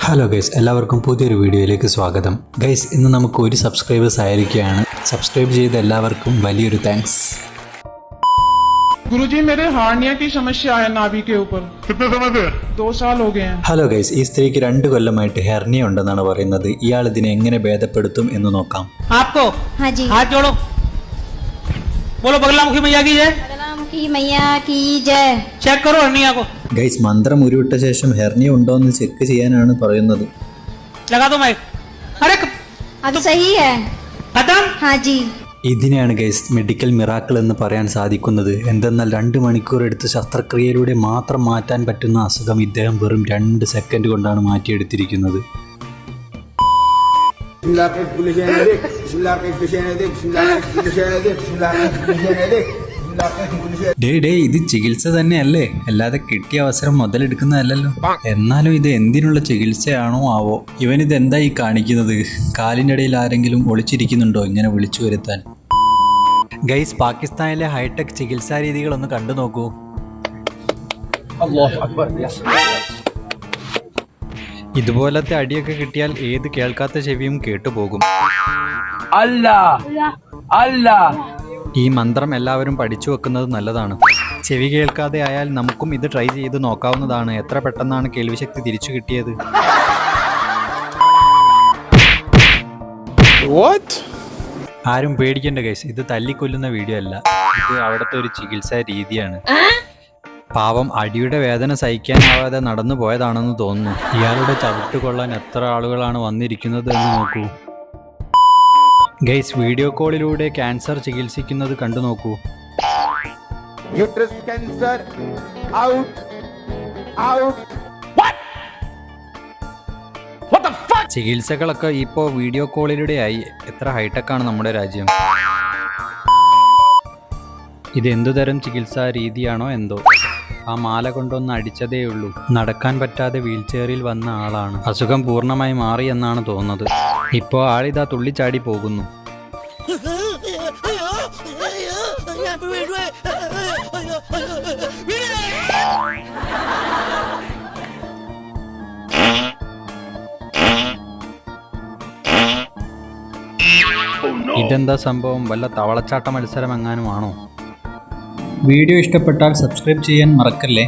Hello guys, എല്ലാവർക്കും പുതിയൊരു വീഡിയോയിലേക്ക് സ്വാഗതം. ഗൈസ്, ഇന്ന് നമുക്ക് 1 സബ്സ്ക്രൈബേഴ്സ് ആയിരിക്കുകയാണ്. സബ്സ്ക്രൈബ് ചെയ്ത എല്ലാവർക്കും വലിയൊരു താങ്ക്സ്. गुरुजी मेरे हार्निया की समस्या है नाभि के ऊपर। कितने समय से? 2 साल हो गए हैं। ഹലോ ഗൈസ്, ഈ സ്ത്രീക്ക് 2 കൊല്ലമായിട്ട് ഹെർണിയ ഉണ്ടെന്നാണ് പറയുന്നത്. ഇയാൾ ഇതിനെ എങ്ങനെ ഭേദപ്പെടുത്തും എന്ന് നോക്കാം. आपको हाँ जी। हाथ जोड़ो, बोलो बगलामुखी मैया की जय। बगलामुखी मैया की जय। चेक करो हरनिया को, ഗൈസ്, മന്ത്രം ഉരുവിട്ട ശേഷം ഹെർണിയ ഉണ്ടോ എന്ന് ചെക്ക് ചെയ്യാനാണ് പറയുന്നത്. लगा दो माइक। अरे अब सही है। खत्म। हाँ जी। ഇതിനെയാണ് ഗൈസ് മെഡിക്കൽ മിറാക്കിൾ എന്ന് പറയാൻ സാധിക്കുന്നത്. എന്തെന്നാൽ 2 മണിക്കൂർ എടുത്ത് ശസ്ത്രക്രിയയിലൂടെ മാത്രം മാറ്റാൻ പറ്റുന്ന അസുഖം ഇദ്ദേഹം വെറും 2 സെക്കൻഡ് കൊണ്ടാണ് മാറ്റിയെടുത്തിരിക്കുന്നത്. ഡേ ഇത് ചികിത്സ തന്നെയല്ലേ, അല്ലാതെ കിട്ടിയ അവസരം മുതലെടുക്കുന്നതല്ലല്ലോ. എന്നാലും ഇത് എന്തിനുള്ള ചികിത്സയാണോ ആവോ? ഇവനിത് എന്താ ഈ കാണിക്കുന്നത്? കാലിൻ്റെ ഇടയിൽ ആരെങ്കിലും ഒളിച്ചിരിക്കുന്നുണ്ടോ ഇങ്ങനെ വിളിച്ചു വരുത്താൻ? ഗൈസ്, പാകിസ്ഥാനിലെ ഹൈടെക് ചികിത്സാ രീതികളൊന്ന് കണ്ടു നോക്കൂ. ഇതുപോലത്തെ അടിയൊക്കെ കിട്ടിയാൽ ഏത് കേൾക്കാത്ത ചെവിയും കേട്ടുപോകും. ഈ മന്ത്രം എല്ലാവരും പഠിച്ചു വെക്കുന്നത് നല്ലതാണ്. ചെവി കേൾക്കാതെ ആയാൽ നമുക്കും ഇത് ട്രൈ ചെയ്ത് നോക്കാവുന്നതാണ്. എത്ര പെട്ടെന്നാണ് കേൾവിശക്തി തിരിച്ചു കിട്ടിയത്. ആരും പേടിക്കേണ്ട ഗൈസ്, ഇത് തല്ലിക്കൊല്ലുന്ന വീഡിയോ അല്ല. ഇത് അവിടുത്തെ ഒരു ചികിത്സാ രീതിയാണ്. പാവം അടിയുടെ വേദന സഹിക്കാനാവാതെ നടന്നു പോയതാണെന്ന് തോന്നുന്നു. ഇയാളുടെ ചവിട്ട് കൊള്ളാൻ എത്ര ആളുകളാണ് വന്നിരിക്കുന്നത് എന്ന് നോക്കൂ. ഗൈസ്, വീഡിയോ കോളിലൂടെ ക്യാൻസർ ചികിത്സിക്കുന്നത് കണ്ടു നോക്കൂ. ചികിത്സകളൊക്കെ ഇപ്പോൾ വീഡിയോ കോളിലൂടെ ആയി. എത്ര ഹൈടെക് ആണ് നമ്മുടെ രാജ്യം. ഇത് എന്തുതരം ചികിത്സാ രീതിയാണോ എന്തോ. ആ മാല കൊണ്ടൊന്ന് അടിച്ചതേ ഉള്ളൂ. നടക്കാൻ പറ്റാതെ വീൽ ചെയറിൽ വന്ന ആളാണ്. അസുഖം പൂർണ്ണമായി മാറി എന്നാണ് തോന്നുന്നത്. ഇപ്പോൾ ആളിതാ തുള്ളിച്ചാടി പോകുന്നു. ഇതെന്താ സംഭവം? വല്ല തവളച്ചാട്ട മത്സരം എങ്ങാനും ആണോ? വീഡിയോ ഇഷ്ടപ്പെട്ടാൽ സബ്സ്ക്രൈബ് ചെയ്യാൻ മറക്കല്ലേ.